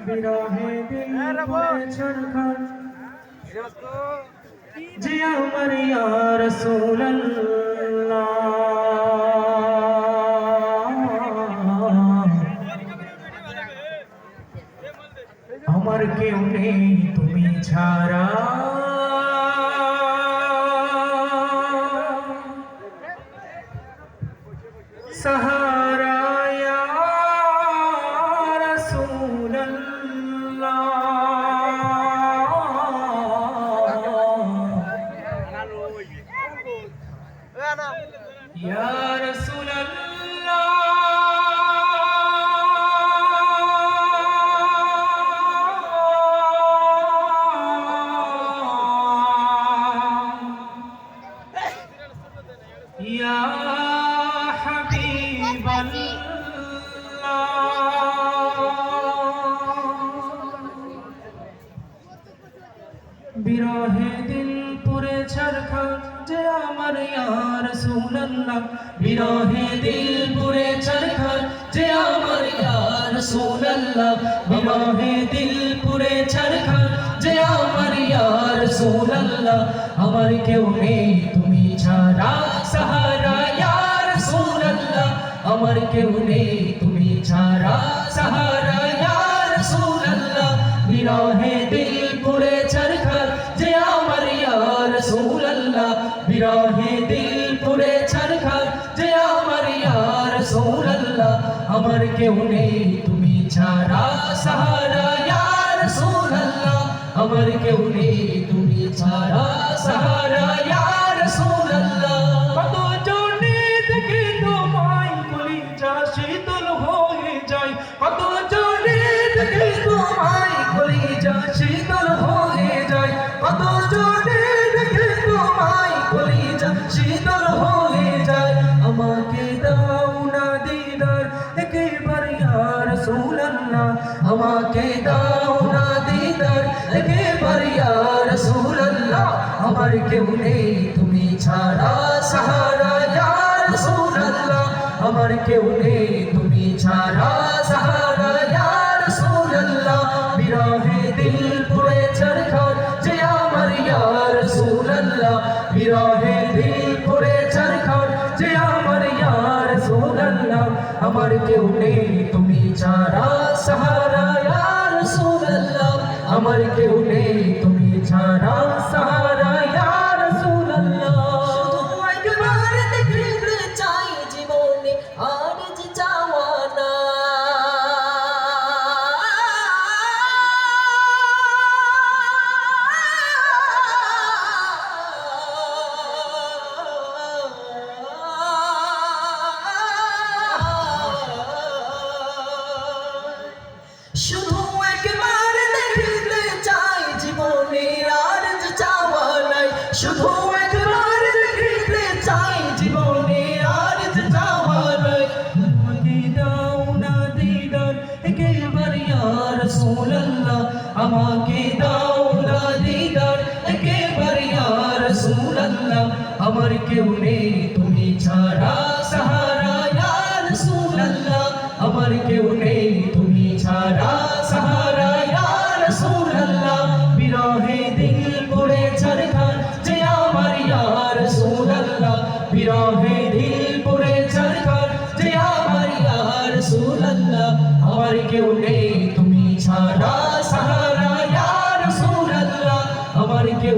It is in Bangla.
বিরহে দিল পুরে ছড়খাড় যে আমার ইয়া রাসূলুল্লাহ আমার কেউ নেই তুমি ছাড়া सहारा या रसूल अल्लाह या रसूल अल्लाह या हबीब বিরহে দিল পুরে ছড়খাড় যে আমার ইয়া রাসূলুল্লাহ বিরহে দিল পুরে ছড়খাড় যে আমার ইয়া রাসূলুল্লাহ বিরহে দিল পুরে ছড়খাড় যে আমার ইয়া রাসূলুল্লাহ আমার কেউ নেই তুমি ছাড়া সাহারা ইয়া রাসূলুল্লাহ আমার কেউ নেই তুমি ছাড়া সাহারা ইয়া রাসূলুল্লাহ বিরহে দিল পুরে ছড়খাড় যে আমার ইয়া রাসূলুল্লাহ বিরহে দিল পুরে ছড়খাড় যে আমার ইয়া রাসূলুল্লাহ আমার কেউ নেই তুমি ছাড়া সাহারা ইয়া রাসূলুল্লাহ আমার কেউ নেই তুমি ছাড়া সাহারা ইয়া রাসূলুল্লাহ কত জনে দেখে তোমায় কলিজা শীতল হয়ে যায় কত জনে দেখে তোমায় কলিজা শীতল হয়ে যায় কত জনে দেখে তোমায় কলিজা শীতল হয়ে যায় আমাকে দাও না দিদার একবার ইয়া রাসূলুল্লাহ আমাকে দাও না দিদার একবার ইয়া রাসূলুল্লাহ আমার কেউ নেই তুমি ছাড়া সাহারা ইয়া রাসূলুল্লাহ আমার কেউ নেই তুমি ছাড়া সাহারা ইয়া রাসূলুল্লাহ বিরহে দিল পুরে ছড়খাড় যে আমার ইয়া রাসূলুল্লাহ বিরহে দিল পুরে ছড়খাড় যে আমার ইয়া রাসূলুল্লাহ আমার কেউ নেই তুমি ছাড়া সাহারা ইয়া রাসূলুল্লাহ আমার কেউ নেই তুমি ছাড়া সাহারা ইয়া রাসূলুল্লাহ শুধু একবার দেখতে চাই জীবনে আর যে চাওয়া না শুধু একবার দেখতে চাই জীবনে আর যে চাওয়া নাই শুধু একবার দেখতে চাই জীবনে আর যে চাওয়া নাই আমাকে দাও না দিদার একবার ইয়া রাসূলুল্লাহ আমাকে দাও না দিদার একবার ইয়া রাসূলুল্লাহ আমার কেউ নেই তুমি ছাড়া সাহারা ইয়া রাসূলুল্লাহ আমার কেউ নেই তুমি ছাড়া সাহারা ইয়া রাসূলুল্লাহ বিরহে দিল পুরে ছড়খাড় যে আমার ইয়া রাসূলুল্লাহ বিরহে দিল পুরে ছড়খাড় যে আমার ইয়া রাসূলুল্লাহ আমার কেউ নেই তুমি ছাড়া সাহারা ইয়া রাসূলুল্লাহ আমার কেউ